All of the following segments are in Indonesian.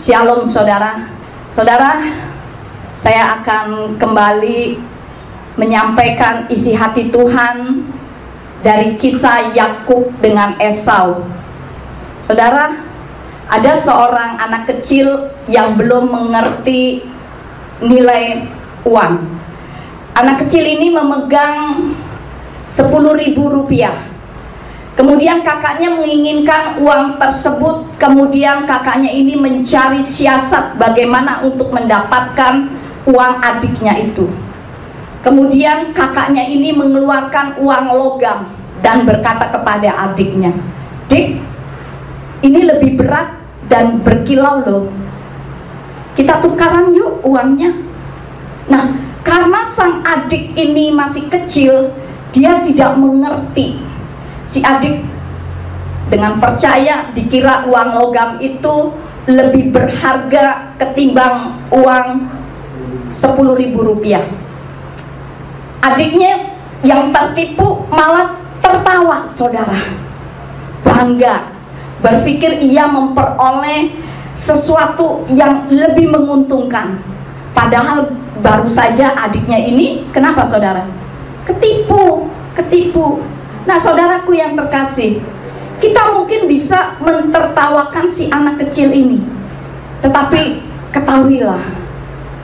Shalom saudara. Saudara, saya akan kembali menyampaikan isi hati Tuhan dari kisah Yakub dengan Esau. Saudara, ada seorang anak kecil yang belum mengerti nilai uang. Anak kecil ini memegang 10.000 rupiah. Kemudian kakaknya menginginkan uang tersebut. Kemudian kakaknya ini mencari siasat bagaimana untuk mendapatkan uang adiknya itu. Kemudian kakaknya ini mengeluarkan uang logam dan berkata kepada adiknya, "Dik, ini lebih berat dan berkilau loh. Kita tukaran yuk uangnya." Nah, karena sang adik ini masih kecil, dia tidak mengerti. Si adik dengan percaya dikira uang logam itu lebih berharga ketimbang uang 10.000 rupiah. Adiknya yang tertipu malah tertawa, saudara. Bangga, berpikir ia memperoleh sesuatu yang lebih menguntungkan. Padahal baru saja adiknya ini, kenapa saudara? Ketipu. Nah, saudaraku yang terkasih, kita mungkin bisa mentertawakan si anak kecil ini, tetapi ketahuilah,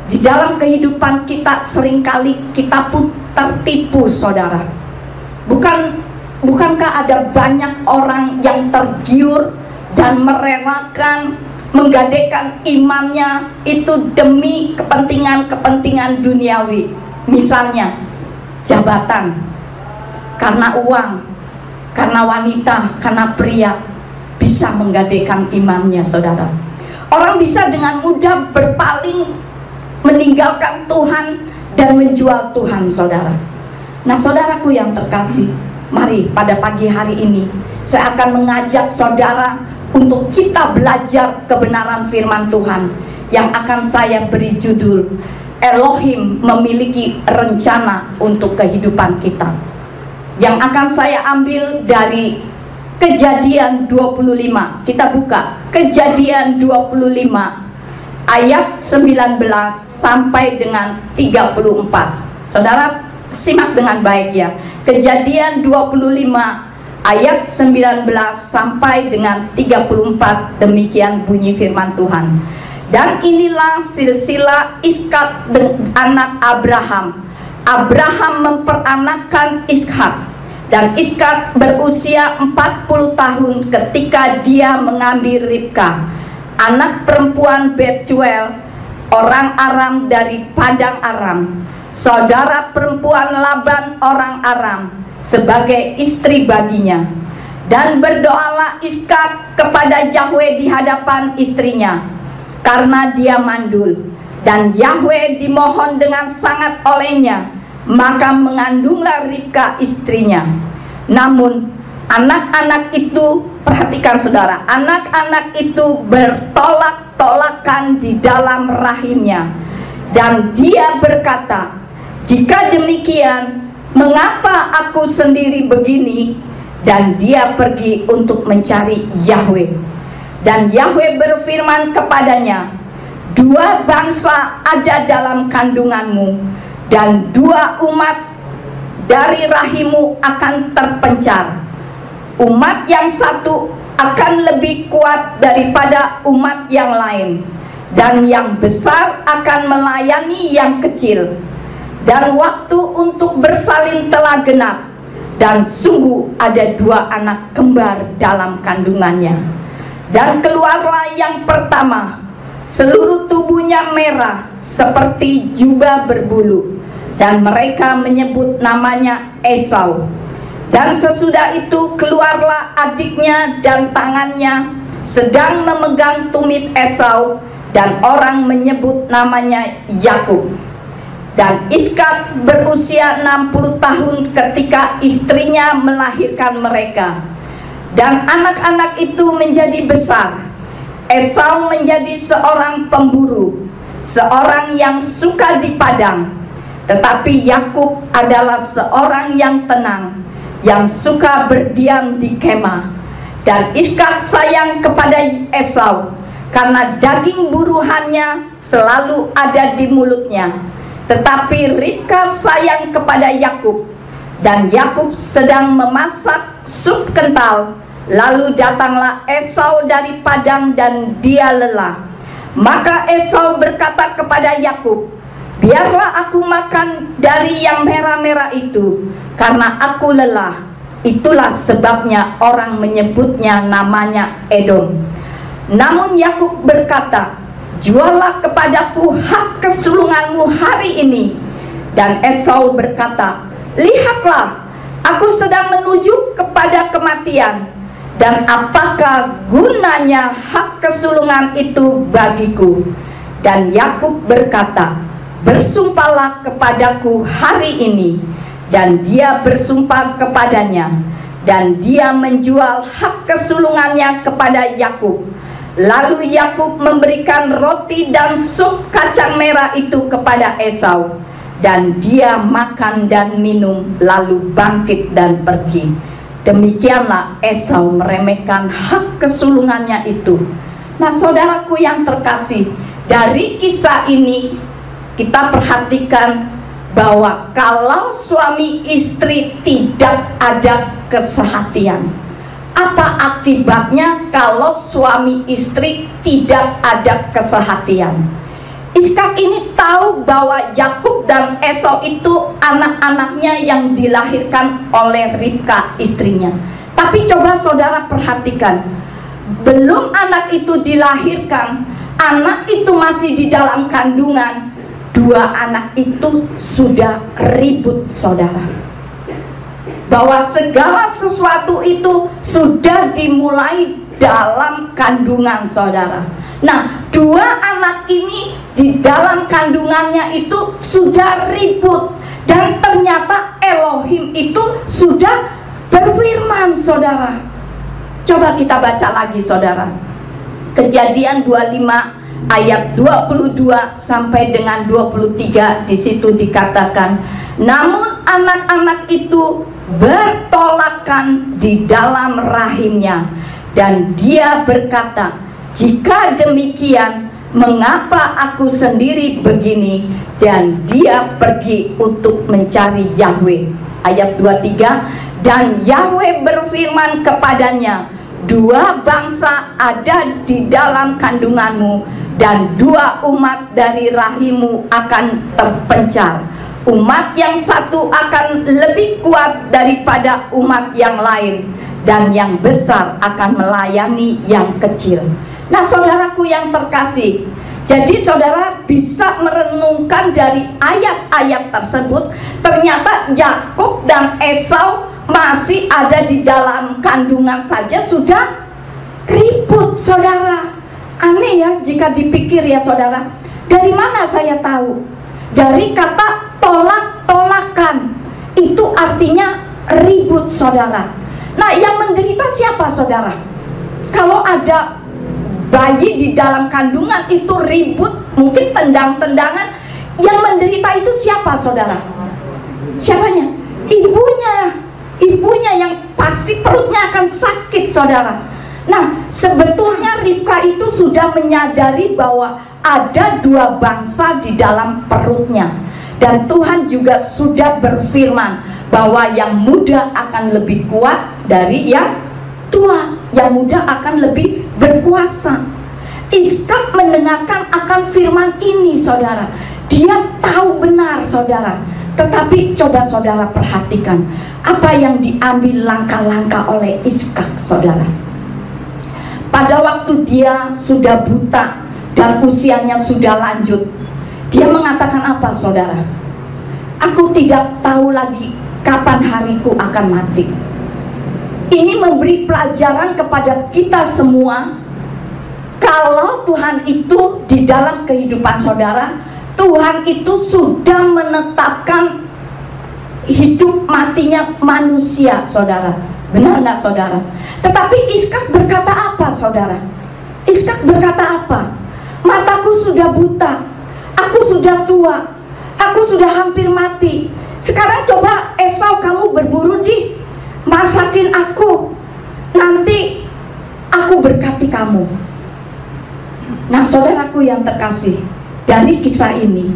di dalam kehidupan kita seringkali kita pun tertipu, saudara. Bukankah ada banyak orang yang tergiur dan merelakan, menggadaikan imannya itu demi kepentingan duniawi, misalnya jabatan, karena uang, karena wanita, karena pria, bisa menggadaikan imannya, saudara. Orang bisa dengan mudah berpaling, meninggalkan Tuhan dan menjual Tuhan, saudara. Nah, saudaraku yang terkasih, mari pada pagi hari ini saya akan mengajak saudara untuk kita belajar kebenaran firman Tuhan yang akan saya beri judul Elohim memiliki rencana untuk kehidupan kita, yang akan saya ambil dari Kejadian 25. Kita buka Kejadian 25 ayat 19 sampai dengan 34. Saudara simak dengan baik ya. Kejadian 25 ayat 19 sampai dengan 34. Demikian bunyi firman Tuhan. Dan inilah silsilah Ishak anak Abraham. Abraham memperanakkan Ishak, dan Ishak berusia 40 tahun ketika dia mengambil Ribka, anak perempuan Betuel, orang Aram dari Padang Aram, saudara perempuan Laban orang Aram, sebagai istri baginya. Dan berdoalah Ishak kepada Yahweh di hadapan istrinya, karena dia mandul. Dan Yahweh dimohon dengan sangat olehnya, maka mengandunglah Ribka istrinya. Namun anak-anak itu, perhatikan saudara, anak-anak itu bertolak-tolakan di dalam rahimnya. Dan dia berkata, "Jika demikian, mengapa aku sendiri begini?" Dan dia pergi untuk mencari Yahweh. Dan Yahweh berfirman kepadanya, "Dua bangsa ada dalam kandunganmu, dan dua umat dari rahimmu akan terpencar. Umat yang satu akan lebih kuat daripada umat yang lain, dan yang besar akan melayani yang kecil. Dan waktu untuk bersalin telah genap, dan sungguh ada dua anak kembar dalam kandungannya. Dan keluarlah yang pertama, seluruh tubuhnya merah seperti jubah berbulu, dan mereka menyebut namanya Esau. Dan sesudah itu keluarlah adiknya, dan tangannya sedang memegang tumit Esau, dan orang menyebut namanya Yakub. Dan Ishak berusia 60 tahun ketika istrinya melahirkan mereka. Dan anak-anak itu menjadi besar. Esau menjadi seorang pemburu, seorang yang suka di padang. Tetapi Yakub adalah seorang yang tenang, yang suka berdiam di kemah. Dan Ishak sayang kepada Esau, karena daging buruhannya selalu ada di mulutnya. Tetapi Ribka sayang kepada Yakub, dan Yakub sedang memasak sup kental. Lalu datanglah Esau dari padang dan dia lelah. Maka Esau berkata kepada Yakub, biarlah aku makan dari yang merah-merah itu, karena aku lelah. Itulah sebabnya orang menyebutnya namanya Edom. Namun Yakub berkata, juallah kepadaku hak kesulunganmu hari ini. Dan Esau berkata, lihatlah, aku sedang menuju kepada kematian, dan apakah gunanya hak kesulungan itu bagiku? Dan Yakub berkata, bersumpahlah kepadaku hari ini. Dan dia bersumpah kepadanya, dan dia menjual hak kesulungannya kepada Yakub. Lalu Yakub memberikan roti dan sup kacang merah itu kepada Esau, dan dia makan dan minum, lalu bangkit dan pergi. Demikianlah Esau meremehkan hak kesulungannya itu. Nah, saudaraku yang terkasih, dari kisah ini kita perhatikan bahwa kalau suami istri tidak ada kesehatian, apa akibatnya kalau suami istri tidak ada kesehatian? Ishak ini tahu bahwa Yakub dan Esau itu anak-anaknya yang dilahirkan oleh Ribka istrinya. Tapi coba saudara perhatikan, belum anak itu dilahirkan, anak itu masih di dalam kandungan, dua anak itu sudah ribut, saudara. Bahwa segala sesuatu itu sudah dimulai dalam kandungan, saudara. Nah, dua anak ini di dalam kandungannya itu sudah ribut, dan ternyata Elohim itu sudah berfirman, saudara. Coba kita baca lagi, saudara. Kejadian 25 ayat 22 sampai dengan 23, di situ dikatakan, namun anak-anak itu bertolakan di dalam rahimnya, dan dia berkata, jika demikian, mengapa aku sendiri begini? Dan dia pergi untuk mencari Yahweh. Ayat 23, dan Yahweh berfirman kepadanya, dua bangsa ada di dalam kandunganmu, dan dua umat dari rahimmu akan terpencar. Umat yang satu akan lebih kuat daripada umat yang lain, dan yang besar akan melayani yang kecil. Nah, saudaraku yang terkasih, jadi saudara bisa merenungkan dari ayat-ayat tersebut, ternyata Yakub dan Esau masih ada di dalam kandungan saja sudah ribut, saudara. Aneh ya jika dipikir ya, saudara. Dari mana saya tahu? Dari kata tolak-tolakan, itu artinya ribut, saudara. Nah, yang menderita siapa, saudara? Kalau ada bayi di dalam kandungan itu ribut, mungkin tendang-tendangan, yang menderita itu siapa, saudara? Siapanya? Ibunya. Ibunya yang pasti perutnya akan sakit, saudara. Nah, sebetulnya Ribka itu sudah menyadari bahwa ada dua bangsa di dalam perutnya, dan Tuhan juga sudah berfirman bahwa yang muda akan lebih kuat dari yang tua, yang muda akan lebih berkuasa. Ishak mendengarkan akan firman ini, saudara. Dia tahu benar, saudara. Tetapi coba saudara perhatikan apa yang diambil langkah-langkah oleh Ishak, saudara. Pada waktu dia sudah buta dan usianya sudah lanjut, dia mengatakan apa, saudara? Aku tidak tahu lagi kapan hariku akan mati. Ini memberi pelajaran kepada kita semua, kalau Tuhan itu di dalam kehidupan saudara, Tuhan itu sudah menetapkan hidup matinya manusia, saudara. Benar nggak, saudara? Tetapi Ishak berkata apa, saudara? Ishak berkata apa? Mataku sudah buta, aku sudah tua, aku sudah hampir mati. Sekarang coba Esau, kamu berburu di masakin aku, nanti aku berkati kamu. Nah, saudaraku yang terkasih, dari kisah ini,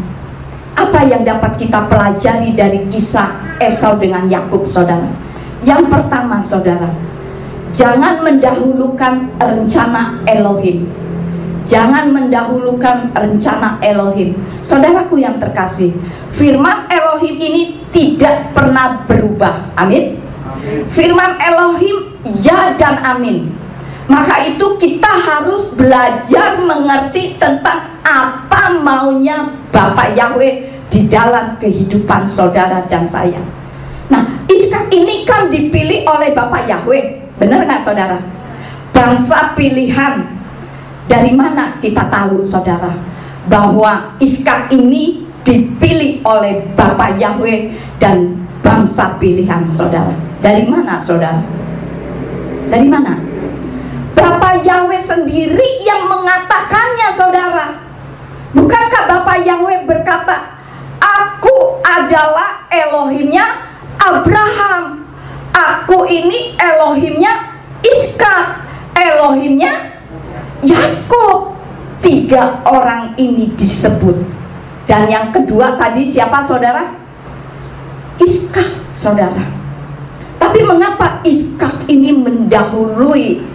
apa yang dapat kita pelajari dari kisah Esau dengan Yakub, saudara? Yang pertama, saudara, jangan mendahulukan rencana Elohim. Jangan mendahulukan rencana Elohim. Saudaraku yang terkasih, firman Elohim ini tidak pernah berubah. Amin. Firman Elohim ya dan amin. Maka itu kita harus belajar mengerti tentang apa maunya Bapak Yahweh di dalam kehidupan saudara dan saya. Nah, Ishak ini kan dipilih oleh Bapak Yahweh, benar nggak saudara? Bangsa pilihan. Dari mana kita tahu, saudara, bahwa Ishak ini dipilih oleh Bapak Yahweh dan bangsa pilihan, saudara? Dari mana, saudara? Dari mana? Bapak Yahweh sendiri yang mengatakannya, saudara. Bukankah Bapak Yahweh berkata, aku adalah Elohimnya Abraham, aku ini Elohimnya Ishak, Elohimnya Yakub. 3 orang ini disebut. Dan yang kedua tadi siapa, saudara? Ishak, saudara. Tapi mengapa Ishak ini mendahului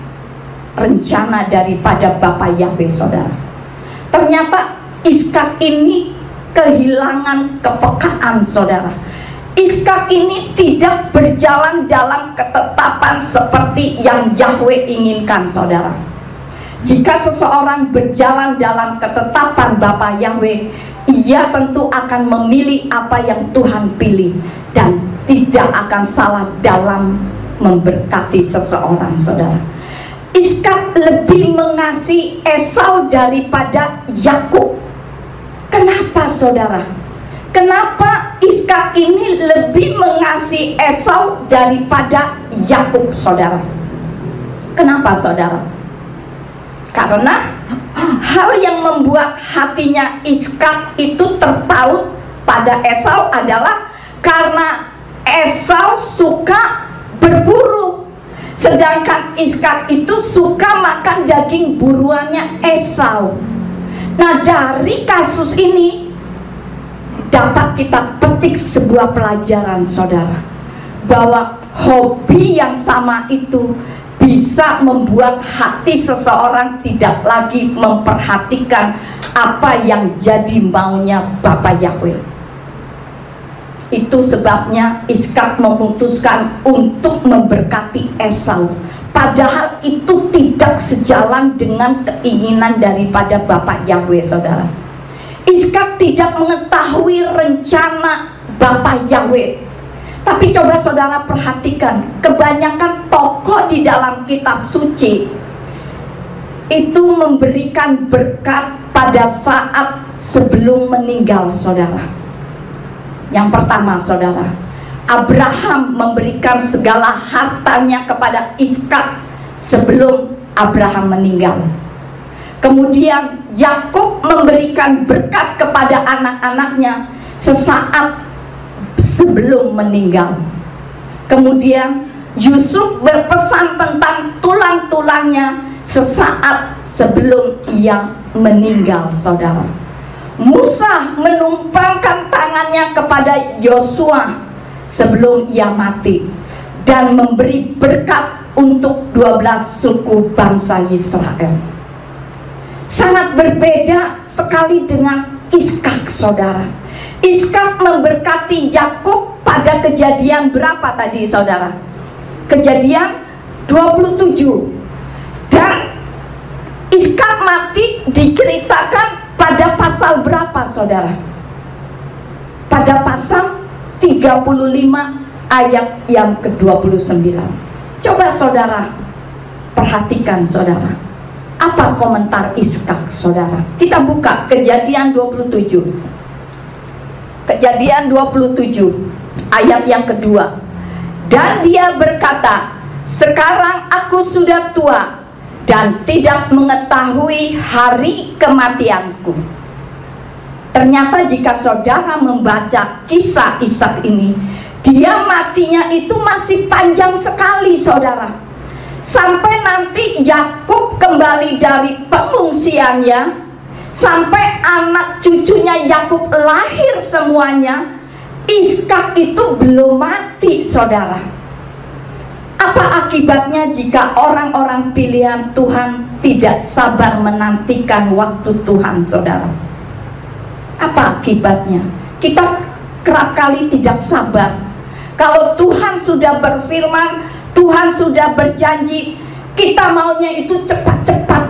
rencana daripada Bapak Yahweh, saudara? Ternyata Ishak ini kehilangan kepekaan, saudara. Ishak ini tidak berjalan dalam ketetapan seperti yang Yahweh inginkan, saudara. Jika seseorang berjalan dalam ketetapan Bapak Yahweh, ia tentu akan memilih apa yang Tuhan pilih dan tidak akan salah dalam memberkati seseorang, saudara. Ishak lebih mengasihi Esau daripada Yakub. Kenapa, saudara? Kenapa Ishak ini lebih mengasihi Esau daripada Yakub, saudara? Kenapa, saudara? Karena hal yang membuat hatinya Ishak itu terpaut pada Esau adalah karena Esau suka berburu, sedangkan Ishak itu suka makan daging buruannya Esau. Nah, dari kasus ini dapat kita petik sebuah pelajaran, saudara, bahwa hobi yang sama itu bisa membuat hati seseorang tidak lagi memperhatikan apa yang jadi maunya Bapak Yahweh. Itu sebabnya Ishak memutuskan untuk memberkati Esau, padahal itu tidak sejalan dengan keinginan daripada Bapak Yahweh, saudara. Ishak tidak mengetahui rencana Bapak Yahweh. Tapi coba saudara perhatikan, kebanyakan tokoh di dalam kitab suci itu memberikan berkat pada saat sebelum meninggal, saudara. Yang pertama, saudara, Abraham memberikan segala hartanya kepada Ishak sebelum Abraham meninggal. Kemudian Yakub memberikan berkat kepada anak-anaknya sesaat sebelum meninggal. Kemudian Yusuf berpesan tentang tulang-tulangnya sesaat sebelum ia meninggal, saudara. Musa menumpangkan tangannya kepada Yosua sebelum ia mati dan memberi berkat untuk 12 suku bangsa Israel. Sangat berbeda sekali dengan Ishak, saudara. Ishak memberkati Yakub pada kejadian berapa tadi, saudara? Kejadian 27. Dan Ishak mati diceritakan pada pasal berapa, saudara? Pada pasal 35 ayat yang ke-29. Coba saudara perhatikan, saudara, apa komentar Ishak, saudara? Kita buka Kejadian 27. Kejadian 27 ayat yang kedua. Dan dia berkata, sekarang aku sudah tua dan tidak mengetahui hari kematianku. Ternyata jika saudara membaca kisah Ishak ini, dia matinya itu masih panjang sekali, saudara. Sampai nanti Yakub kembali kembali dari pengungsiannya, sampai anak cucunya Yakub lahir semuanya, Ishak itu belum mati, saudara. Apa akibatnya jika orang-orang pilihan Tuhan tidak sabar menantikan waktu Tuhan, saudara? Apa akibatnya? Kita kerap kali tidak sabar. Kalau Tuhan sudah berfirman, Tuhan sudah berjanji, kita maunya itu cepat-cepat.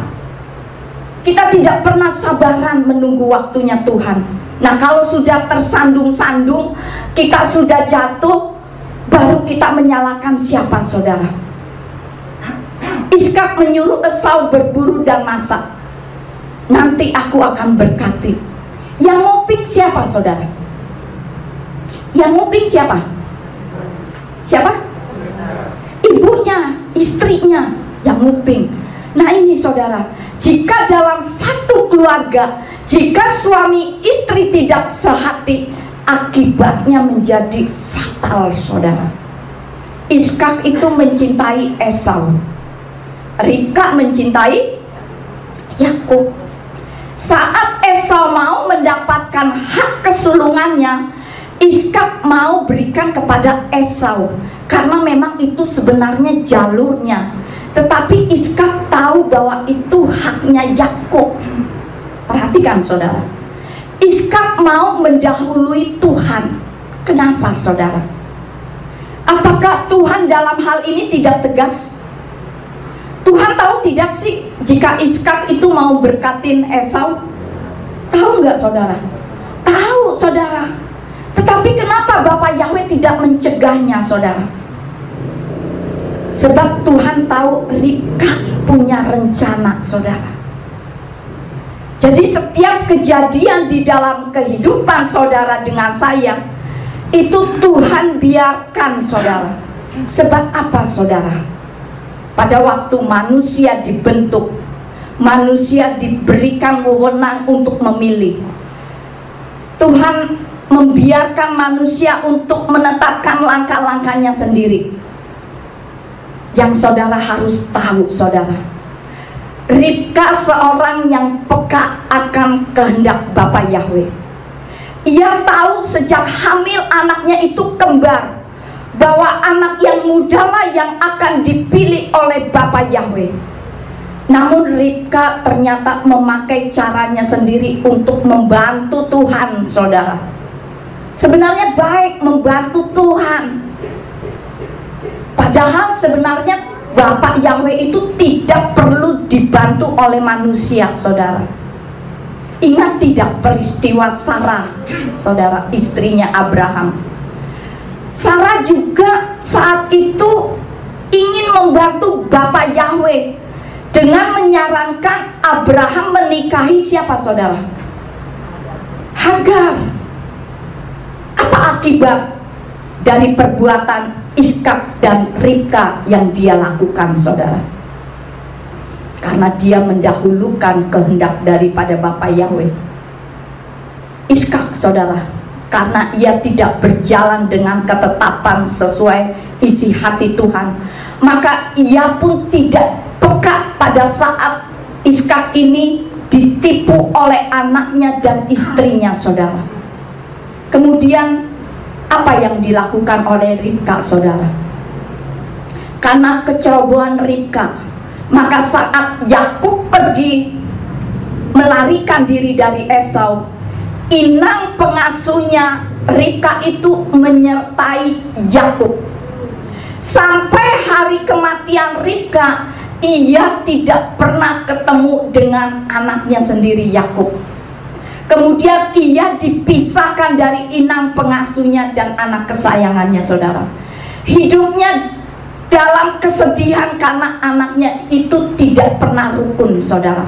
Kita tidak pernah sabaran menunggu waktunya Tuhan. Nah, kalau sudah tersandung-sandung, kita sudah jatuh, baru kita menyalahkan siapa, saudara? Ishak menyuruh Esau berburu dan masak. Nanti aku akan berkati. Yang nguping siapa, saudara? Yang nguping siapa? Siapa? Ibunya, istrinya yang nguping. Nah ini, saudara, jika dalam satu keluarga, jika suami istri tidak sehati, akibatnya menjadi fatal, saudara. Ishak itu mencintai Esau, Ribka mencintai Yakub. Saat Esau mau mendapatkan hak kesulungannya, Ishak mau berikan kepada Esau, karena memang itu sebenarnya jalurnya. Tetapi Ishak tahu bahwa itu haknya Yakub. Perhatikan, saudara, Ishak mau mendahului Tuhan. Kenapa, saudara? Apakah Tuhan dalam hal ini tidak tegas? Tuhan tahu tidak sih jika Ishak itu mau berkatin Esau? Tahu nggak, saudara? Tahu, saudara. Tetapi kenapa Bapak Yahweh tidak mencegahnya, saudara? Sebab Tuhan tahu Ribka punya rencana, saudara. Jadi setiap kejadian di dalam kehidupan saudara dengan saya, itu Tuhan biarkan, saudara. Sebab apa, saudara? Pada waktu manusia dibentuk, manusia diberikan wewenang untuk memilih, Tuhan membiarkan manusia untuk menetapkan langkah-langkahnya sendiri. Yang saudara harus tahu, saudara, Ribka seorang yang peka akan kehendak Bapa Yahweh. Ia tahu sejak hamil anaknya itu kembar, bahwa anak yang mudalah yang akan dipilih oleh Bapa Yahweh. Namun Ribka ternyata memakai caranya sendiri untuk membantu Tuhan, saudara. Sebenarnya baik membantu Tuhan, padahal sebenarnya Bapak Yahweh itu tidak perlu dibantu oleh manusia, saudara. Ingat tidak peristiwa Sarah, saudara, istrinya Abraham? Sarah juga saat itu ingin membantu Bapak Yahweh dengan menyarankan Abraham menikahi siapa, saudara? Hagar. Apa akibat dari perbuatan Ishak dan Ribka yang dia lakukan, saudara? Karena dia mendahulukan kehendak daripada Bapa Yahweh. Ishak, saudara, karena ia tidak berjalan dengan ketetapan sesuai isi hati Tuhan, maka ia pun tidak peka pada saat Ishak ini ditipu oleh anaknya dan istrinya, saudara. Kemudian apa yang dilakukan oleh Ribka, saudara? Karena kecerobohan Ribka, maka saat Yakub pergi melarikan diri dari Esau, inang pengasuhnya Ribka itu menyertai Yakub. Sampai hari kematian Ribka, ia tidak pernah ketemu dengan anaknya sendiri Yakub. Kemudian ia dipisahkan dari inang pengasuhnya dan anak kesayangannya, saudara. Hidupnya dalam kesedihan karena anaknya itu tidak pernah rukun, saudara.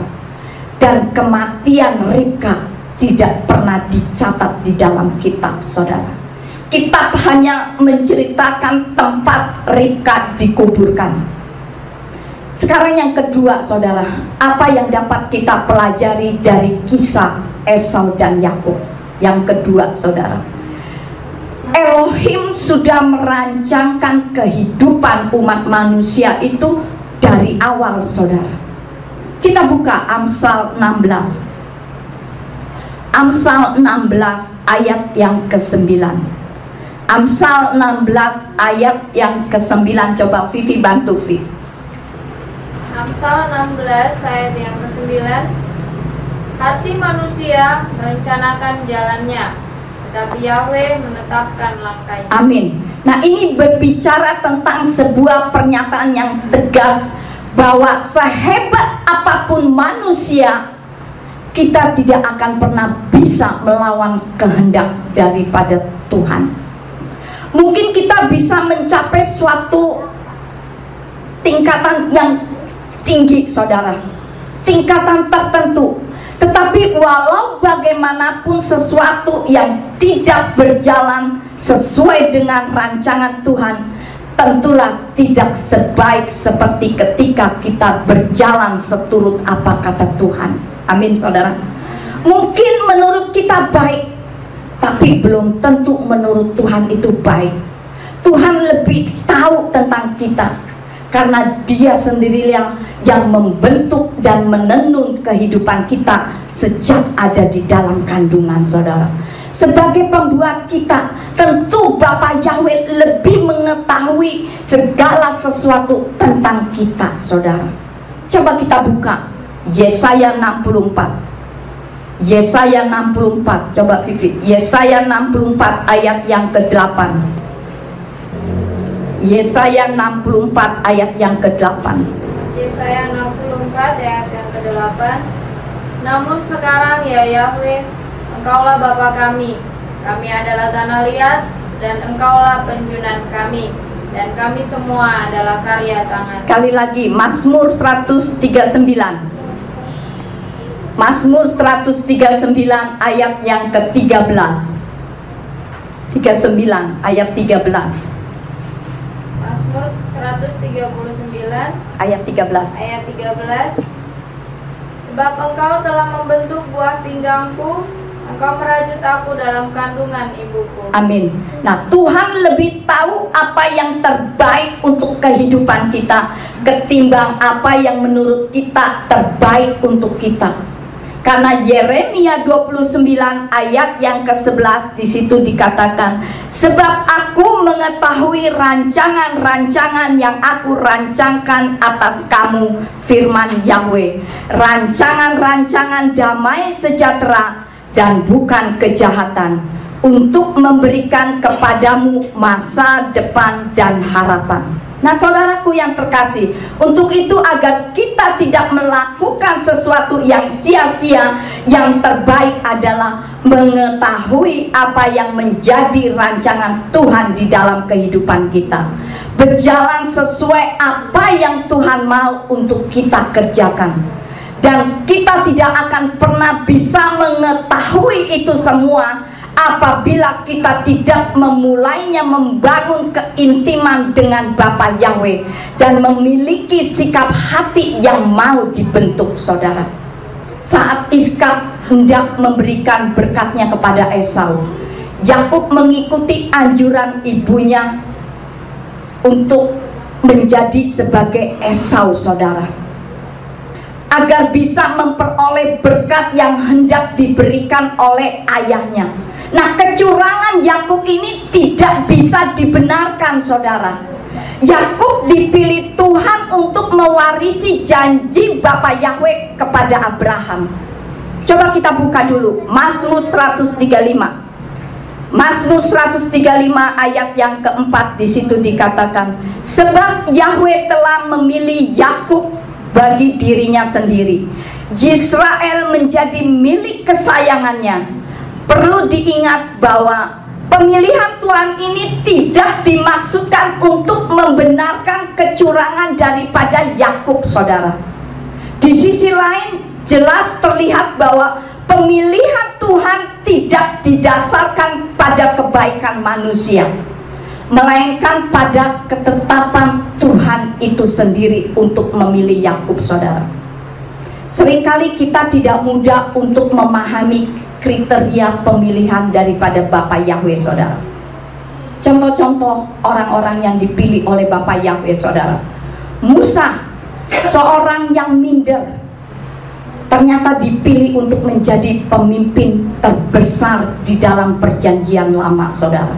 Dan kematian Ribka tidak pernah dicatat di dalam kitab, saudara. Kitab hanya menceritakan tempat Ribka dikuburkan. Sekarang yang kedua, saudara, apa yang dapat kita pelajari dari kisah Esau dan Yakub? Yang kedua, saudara, Elohim sudah merancangkan kehidupan umat manusia itu dari awal, saudara. Kita buka Amsal 16. Amsal 16 ayat yang ke-9. Amsal 16 ayat yang ke-9. Coba Vivi bantu Vivi. Amsal 16 ayat yang ke-9. Hati manusia merencanakan jalannya, tetapi Yahweh menetapkan langkahnya. Amin. Nah, ini berbicara tentang sebuah pernyataan yang tegas bahwa sehebat apapun manusia, kita tidak akan pernah bisa melawan kehendak daripada Tuhan. Mungkin kita bisa mencapai suatu tingkatan yang tinggi, saudara, tingkatan tertentu. Tetapi walau bagaimanapun sesuatu yang tidak berjalan sesuai dengan rancangan Tuhan, tentulah tidak sebaik seperti ketika kita berjalan seturut apa kata Tuhan. Amin, saudara. Mungkin menurut kita baik, tapi belum tentu menurut Tuhan itu baik. Tuhan lebih tahu tentang kita, karena Dia sendiri yang membentuk dan menenun kehidupan kita sejak ada di dalam kandungan, saudara. Sebagai pembuat kita, tentu Bapa Yahweh lebih mengetahui segala sesuatu tentang kita, saudara. Coba kita buka Yesaya 64. Yesaya 64. Coba Vivi. Yesaya 64 ayat yang ke-8. Yesaya 64 ayat yang ke-8. Yesaya 64 ayat yang ke-8. Namun sekarang ya Yahweh, Engkaulah Bapa kami. Kami adalah tanah liat, dan Engkaulah penjunan kami, dan kami semua adalah karya tangan. Kali lagi, Mazmur 139. Mazmur 139 ayat yang ke-13. 39 ayat 13. Mazmur 139 ayat 13. ayat 13. Sebab Engkau telah membentuk buah pinggangku, Engkau merajut aku dalam kandungan ibuku. Amin. Nah, Tuhan lebih tahu apa yang terbaik untuk kehidupan kita ketimbang apa yang menurut kita terbaik untuk kita. Karena Yeremia 29 ayat yang ke-11 di situ dikatakan, sebab aku mengetahui rancangan-rancangan yang aku rancangkan atas kamu, firman Yahweh, rancangan-rancangan damai sejahtera dan bukan kejahatan, untuk memberikan kepadamu masa depan dan harapan. Nah, saudaraku yang terkasih, untuk itu agar kita tidak melakukan sesuatu yang sia-sia, yang terbaik adalah mengetahui apa yang menjadi rancangan Tuhan di dalam kehidupan kita, berjalan sesuai apa yang Tuhan mau untuk kita kerjakan. Dan kita tidak akan pernah bisa mengetahui itu semua apabila kita tidak memulainya membangun keintiman dengan Bapa Yahweh dan memiliki sikap hati yang mau dibentuk, saudara. Saat Iskak hendak memberikan berkatnya kepada Esau, Yakub mengikuti anjuran ibunya untuk menjadi sebagai Esau, saudara, agar bisa memperoleh berkat yang hendak diberikan oleh ayahnya. Nah, kecurangan Yakub ini tidak bisa dibenarkan, saudara. Yakub dipilih Tuhan untuk mewarisi janji Bapa Yahweh kepada Abraham. Coba kita buka dulu Mazmur 135. Mazmur 135 ayat yang keempat, di situ dikatakan, sebab Yahweh telah memilih Yakub bagi dirinya sendiri, Yisrael menjadi milik kesayangannya. Perlu diingat bahwa pemilihan Tuhan ini tidak dimaksudkan untuk membenarkan kecurangan daripada Yakub, saudara. Di sisi lain, jelas terlihat bahwa pemilihan Tuhan tidak didasarkan pada kebaikan manusia, melainkan pada ketetapan Tuhan itu sendiri untuk memilih Yakub, saudara. Seringkali kita tidak mudah untuk memahami kriteria pemilihan daripada Bapa Yahweh, saudara. Contoh-contoh orang-orang yang dipilih oleh Bapa Yahweh, saudara. Musa, seorang yang minder, ternyata dipilih untuk menjadi pemimpin terbesar di dalam perjanjian lama, saudara.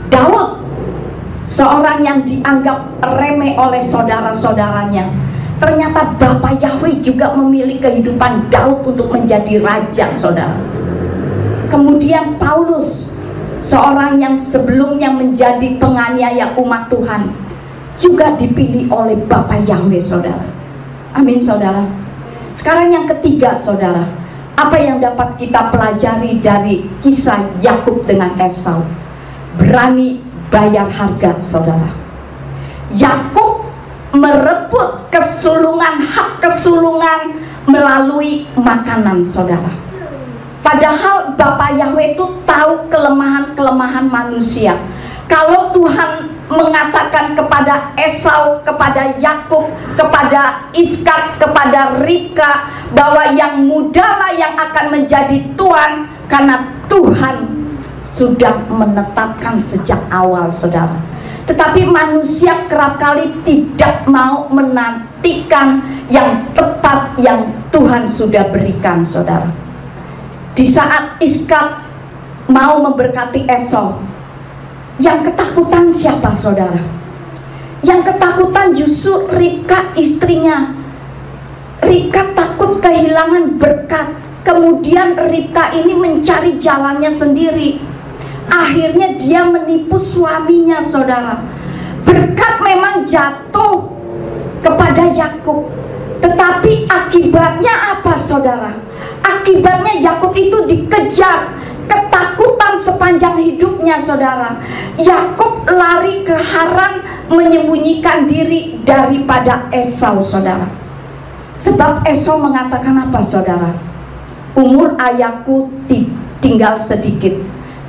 Daud, seorang yang dianggap remeh oleh saudara-saudaranya, ternyata Bapa Yahweh juga memilih kehidupan Daud untuk menjadi raja, saudara. Kemudian Paulus, seorang yang sebelumnya menjadi penganiaya umat Tuhan, juga dipilih oleh Bapa Yahweh, saudara. Amin, saudara. Sekarang yang ketiga, saudara, apa yang dapat kita pelajari dari kisah Yakub dengan Esau? Berani bayar harga, saudara. Yakub merebut hak kesulungan melalui makanan, saudara. Padahal Bapa Yahweh itu tahu kelemahan-kelemahan manusia. Kalau Tuhan mengatakan kepada Esau, kepada Yakub, kepada Iskak, kepada Ribka, bahwa yang mudalah yang akan menjadi tuan, karena Tuhan sudah menetapkan sejak awal, saudara. Tetapi manusia kerap kali tidak mau menantikan yang tepat yang Tuhan sudah berikan, saudara. Di saat Iskak mau memberkati Esau, yang ketakutan siapa, saudara? Yang ketakutan justru Ribka, istrinya. Ribka takut kehilangan berkat. Kemudian Ribka ini mencari jalannya sendiri. Akhirnya dia menipu suaminya, saudara. Berkat memang jatuh kepada Yakub, tetapi akibatnya apa, saudara? Akibatnya Yakub itu dikejar, ketakutan sepanjang hidupnya, saudara. Yakub lari ke Haran, menyembunyikan diri daripada Esau, saudara. Sebab Esau mengatakan apa, saudara? Umur ayahku tinggal sedikit.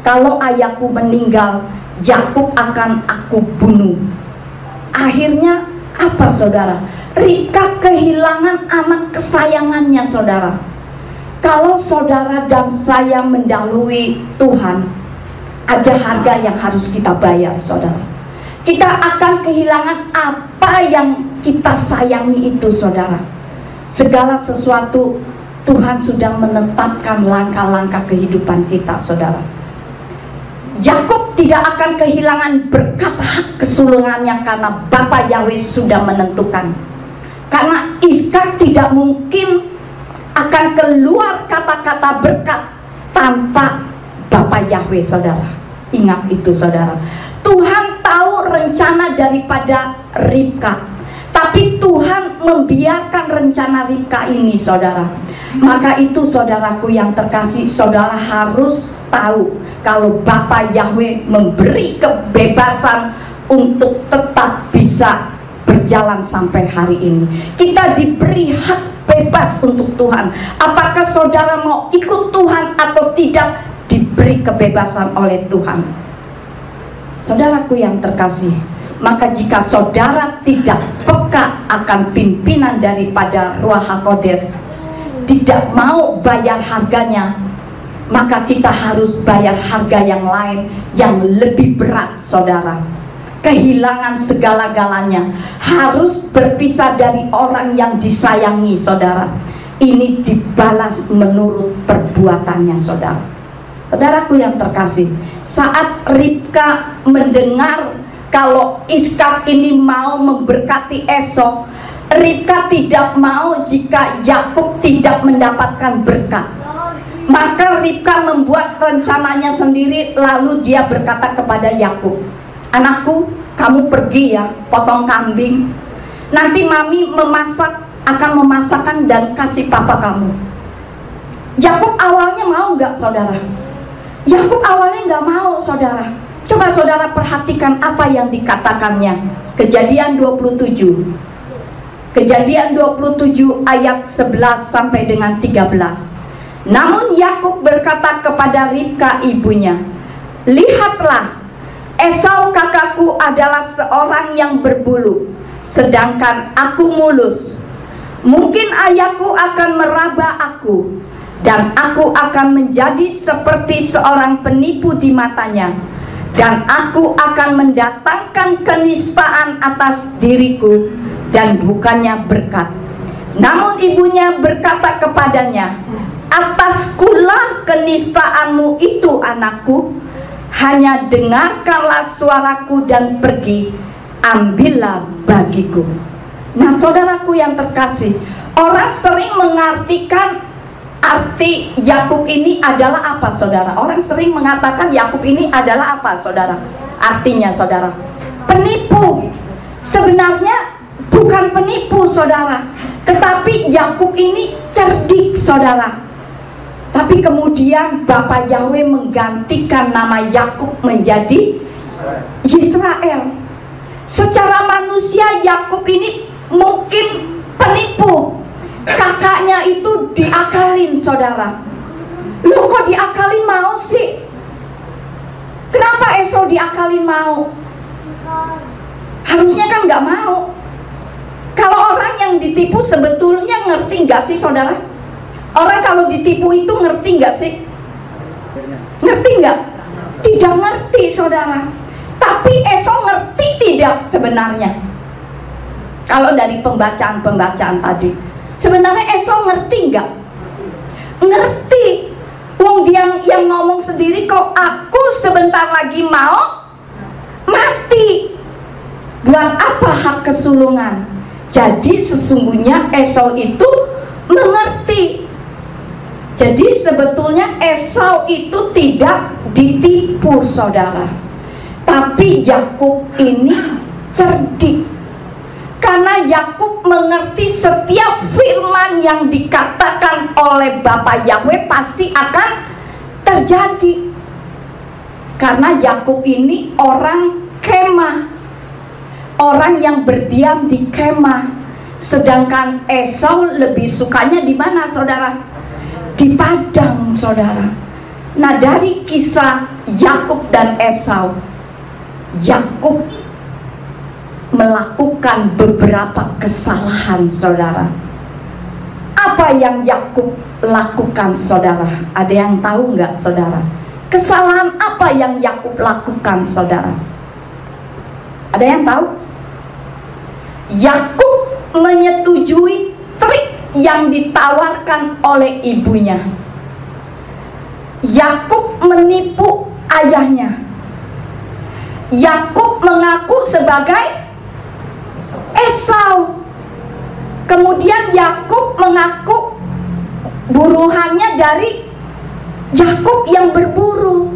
Kalau ayahku meninggal, Yakub akan aku bunuh. Akhirnya apa, saudara? Ribka kehilangan anak kesayangannya, saudara. Kalau saudara dan saya mendahului Tuhan, ada harga yang harus kita bayar, saudara. Kita akan kehilangan apa yang kita sayangi itu, saudara. Segala sesuatu Tuhan sudah menetapkan langkah-langkah kehidupan kita, saudara. Yakub tidak akan kehilangan berkat hak kesulungannya karena Bapa Yahweh sudah menentukan. Karena Iskak tidak mungkin akan keluar kata-kata berkat tanpa Bapa Yahweh, saudara. Ingat itu, saudara. Tuhan tahu rencana daripada Ribka, tapi Tuhan membiarkan rencana Ribka ini, saudara. Maka itu, saudaraku yang terkasih, saudara harus tahu kalau Bapa Yahweh memberi kebebasan untuk tetap bisa berjalan sampai hari ini. Kita diberi hak bebas untuk Tuhan. Apakah saudara mau ikut Tuhan atau tidak, diberi kebebasan oleh Tuhan. Saudaraku yang terkasih, maka jika saudara tidak peka akan pimpinan daripada Ruach HaKodes, tidak mau bayar harganya, maka kita harus bayar harga yang lain yang lebih berat, saudara. Kehilangan segala-galanya, harus berpisah dari orang yang disayangi, saudara. Ini dibalas menurut perbuatannya, saudara. Saudaraku yang terkasih, saat Ribka mendengar kalau Iskak ini mau memberkati Esau, Ribka tidak mau jika Yakub tidak mendapatkan berkat. Maka Ribka membuat rencananya sendiri, lalu dia berkata kepada Yakub, "Anakku, kamu pergi ya, potong kambing. Nanti mami akan memasakkan dan kasih papa kamu." Yakub awalnya mau nggak, saudara? Yakub awalnya nggak mau, saudara. Coba saudara perhatikan apa yang dikatakannya. Kejadian 27. Kejadian 27 ayat 11 sampai dengan 13. Namun Yakub berkata kepada Ribka ibunya, "Lihatlah, Esau kakakku adalah seorang yang berbulu, sedangkan aku mulus. Mungkin ayahku akan meraba aku, dan aku akan menjadi seperti seorang penipu di matanya, dan aku akan mendatangkan kenistaan atas diriku dan bukannya berkat. Namun ibunya berkata kepadanya, ataskulah kenistaanmu itu anakku, hanya dengarkanlah suaraku dan pergi, ambillah bagiku. Nah saudaraku yang terkasih, orang sering mengartikan arti Yakub ini adalah apa saudara? Orang sering mengatakan Yakub ini adalah apa saudara? Artinya saudara, penipu. Sebenarnya bukan penipu saudara, tetapi Yakub ini cerdik saudara. Tapi kemudian Bapak Yahweh menggantikan nama Yakub menjadi Israel. Secara manusia Yakub ini mungkin penipu. Kakaknya itu diakalin saudara. Loh kok diakalin mau sih? Kenapa Esau diakalin mau? Harusnya kan nggak mau. Kalau orang yang ditipu sebetulnya ngerti nggak sih saudara? Orang kalau ditipu itu ngerti nggak sih? Ngerti nggak? Tidak ngerti saudara. Tapi Esau ngerti tidak sebenarnya? Kalau dari pembacaan-pembacaan tadi, sebenarnya Esau ngerti nggak? Ngerti. Wong dia yang ngomong sendiri kok, aku sebentar lagi mau mati. Buat apa hak kesulungan? Jadi sesungguhnya Esau itu mengerti. Jadi sebetulnya Esau itu tidak ditipu saudara, tapi Yakub ini cerdik. Karena Yakub mengerti setiap firman yang dikatakan oleh Bapak Yahweh pasti akan terjadi. Karena Yakub ini orang kemah, orang yang berdiam di kemah. Sedangkan Esau lebih sukanya di mana saudara? Di padang saudara. Nah dari kisah Yakub dan Esau, Yakub melakukan beberapa kesalahan saudara. Apa yang Yakub lakukan saudara? Ada yang tahu nggak saudara? Kesalahan apa yang Yakub lakukan saudara? Ada yang tahu? Yakub menyetujui trik yang ditawarkan oleh ibunya. Yakub menipu ayahnya. Yakub mengaku sebagai Esau. Kemudian Yakub mengaku buruhannya dari Yakub yang berburu.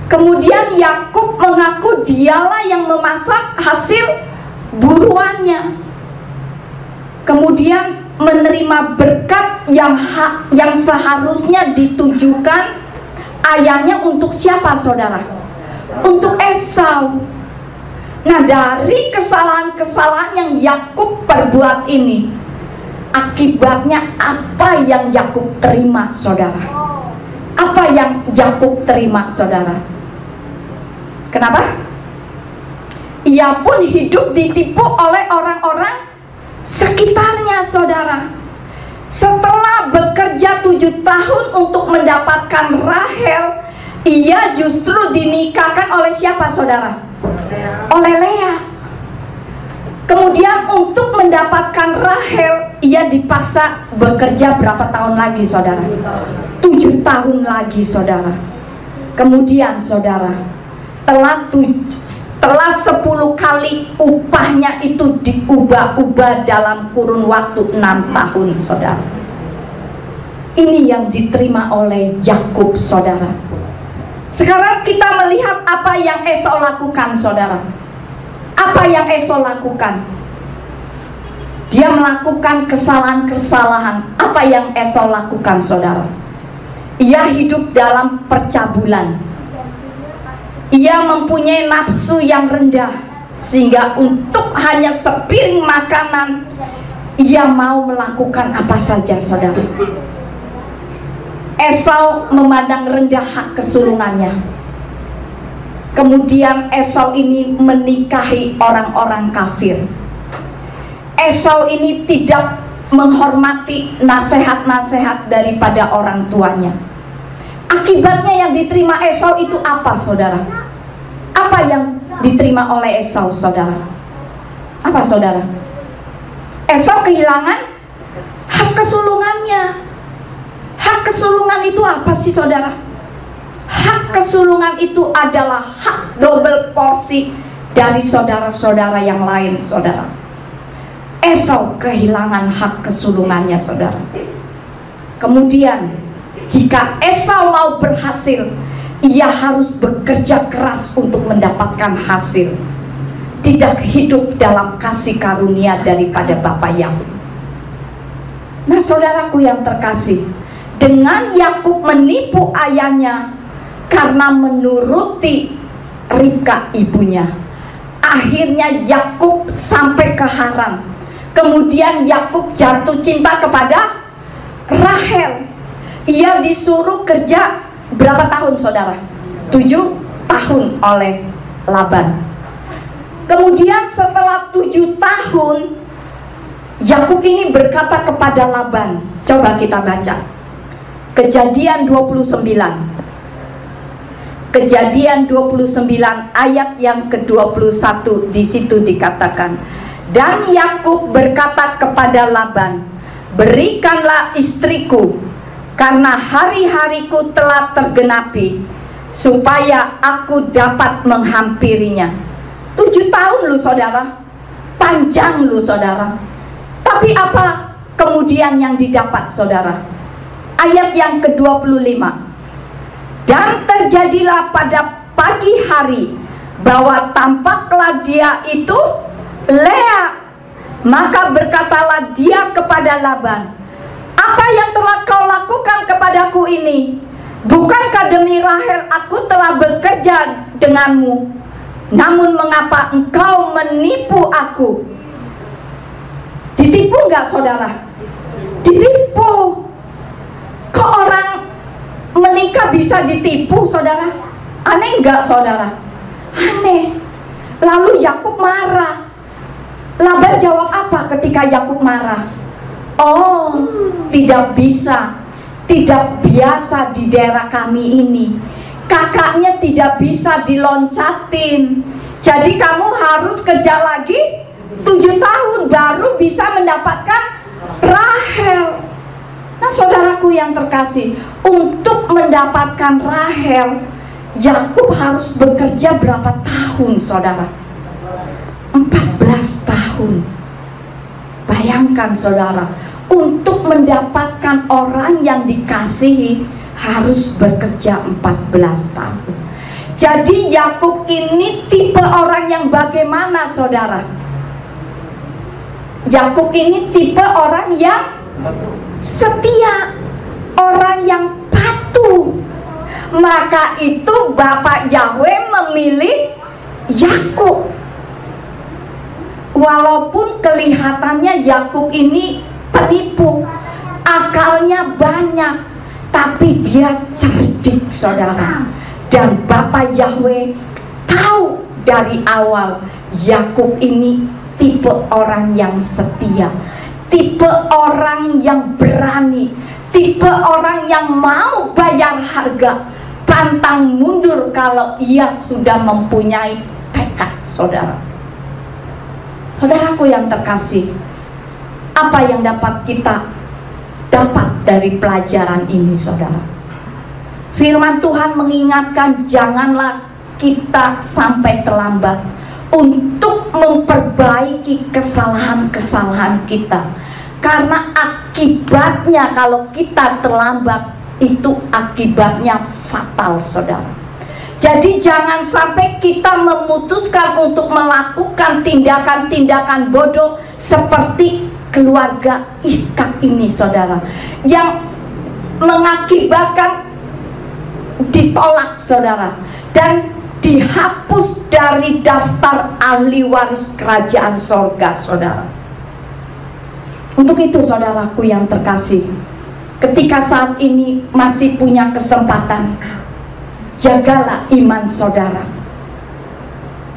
Kemudian Yakub mengaku dialah yang memasak hasil buruannya. Kemudian menerima berkat yang seharusnya ditujukan ayahnya untuk siapa saudara? Untuk Esau. Nah dari kesalahan-kesalahan yang Yakub perbuat ini, akibatnya apa yang Yakub terima saudara? Apa yang Yakub terima saudara? Kenapa? Ia pun hidup ditipu oleh orang-orang sekitarnya saudara. Setelah bekerja 7 tahun untuk mendapatkan Rahel, ia justru dinikahkan oleh siapa saudara? Oleh Lea. Kemudian untuk mendapatkan Rahel, ia dipaksa bekerja berapa tahun lagi saudara? 7 tahun lagi saudara. Kemudian saudara, telah 10 kali upahnya itu diubah-ubah dalam kurun waktu 6 tahun saudara. Ini yang diterima oleh Yakub saudara. Sekarang kita melihat apa yang Esau lakukan saudara. Apa yang Esau lakukan? Dia melakukan kesalahan-kesalahan. Apa yang Esau lakukan saudara? Ia hidup dalam percabulan. Ia mempunyai nafsu yang rendah, sehingga untuk hanya sepiring makanan ia mau melakukan apa saja saudara. Esau memandang rendah hak kesulungannya. Kemudian Esau ini menikahi orang-orang kafir. Esau ini tidak menghormati nasihat-nasihat daripada orang tuanya. Akibatnya yang diterima Esau itu apa saudara? Apa yang diterima oleh Esau saudara? Apa saudara? Esau kehilangan itu apa sih saudara? Hak kesulungan itu adalah hak double porsi dari saudara-saudara yang lain, saudara. Esau kehilangan hak kesulungannya, saudara. Kemudian jika Esau mau berhasil, ia harus bekerja keras untuk mendapatkan hasil. Tidak hidup dalam kasih karunia daripada Bapak Yakub. Nah, saudaraku yang terkasih, dengan Yakub menipu ayahnya karena menuruti Ribka ibunya, akhirnya Yakub sampai ke Haran. Kemudian Yakub jatuh cinta kepada Rahel. Ia disuruh kerja berapa tahun, saudara? 7 tahun oleh Laban. Kemudian setelah 7 tahun, Yakub ini berkata kepada Laban. Coba kita baca Kejadian 29. Kejadian 29 ayat yang ke-21. Di situ dikatakan, dan Yakub berkata kepada Laban, berikanlah istriku, karena hari-hariku telah tergenapi, supaya aku dapat menghampirinya. 7 tahun lu saudara, panjang lu saudara. Tapi apa kemudian yang didapat saudara? Ayat yang ke-25. Dan terjadilah pada pagi hari bahwa tampaklah dia itu Lea. Maka berkatalah dia kepada Laban, apa yang telah kau lakukan kepadaku ini? Bukankah demi Rahel aku telah bekerja denganmu? Namun mengapa engkau menipu aku? Ditipu enggak saudara? Ditipu. Kok orang menikah bisa ditipu saudara? Aneh enggak saudara? Aneh. Lalu Yakub marah. Laban jawab apa ketika Yakub marah? Oh, tidak bisa, tidak biasa di daerah kami ini. Kakaknya tidak bisa diloncatin. Jadi kamu harus kerja lagi 7 tahun baru bisa mendapatkan Rahel. Nah, saudaraku yang terkasih, untuk mendapatkan Rahel, Yakub harus bekerja berapa tahun, saudara? 14 tahun. Bayangkan saudara, untuk mendapatkan orang yang dikasihi harus bekerja 14 tahun. Jadi Yakub ini tipe orang yang bagaimana saudara? Yakub ini tipe orang yang setia, orang yang patuh. Maka itu Bapak Yahweh memilih Yakub. Walaupun kelihatannya Yakub ini penipu, akalnya banyak, tapi dia cerdik saudara. Dan Bapak Yahweh tahu dari awal Yakub ini tipe orang yang setia, tipe orang yang berani, tipe orang yang mau bayar harga, pantang mundur kalau ia sudah mempunyai tekad saudara. Saudaraku yang terkasih, apa yang dapat kita dapat dari pelajaran ini saudara? Firman Tuhan mengingatkan janganlah kita sampai terlambat untuk memperbaiki kesalahan-kesalahan kita. Karena akibatnya kalau kita terlambat itu akibatnya fatal saudara. Jadi jangan sampai kita memutuskan untuk melakukan tindakan-tindakan bodoh seperti keluarga Ishak ini saudara, yang mengakibatkan ditolak saudara dan dihapus dari daftar ahli waris kerajaan sorga saudara. Untuk itu saudaraku yang terkasih, ketika saat ini masih punya kesempatan, jagalah iman saudara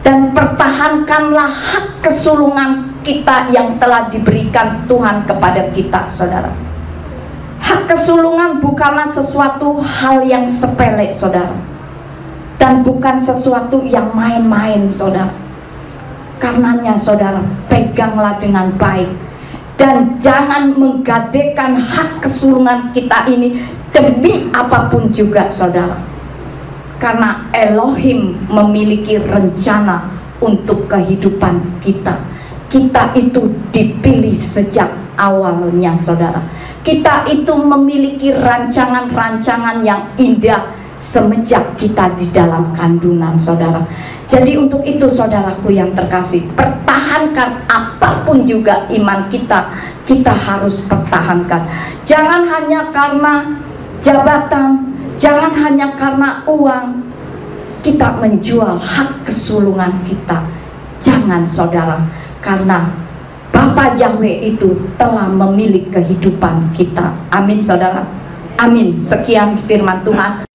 dan pertahankanlah hak kesulungan kita yang telah diberikan Tuhan kepada kita saudara. Hak kesulungan bukanlah sesuatu hal yang sepele saudara, dan bukan sesuatu yang main-main saudara. Karenanya saudara, peganglah dengan baik, Dan jangan menggadaikan hak kesulungan kita ini demi apapun juga, saudara. Karena Elohim memiliki rencana untuk kehidupan kita. Kita itu dipilih sejak awalnya, saudara. Kita itu memiliki rancangan-rancangan yang indah semenjak kita di dalam kandungan, saudara. Jadi untuk itu, saudaraku yang terkasih, pertahankan apapun juga iman kita, kita harus pertahankan. Jangan hanya karena jabatan, jangan hanya karena uang, kita menjual hak kesulungan kita. Jangan, saudara, karena Bapa Yahweh itu telah memilih kehidupan kita. Amin, saudara. Amin. Sekian firman Tuhan.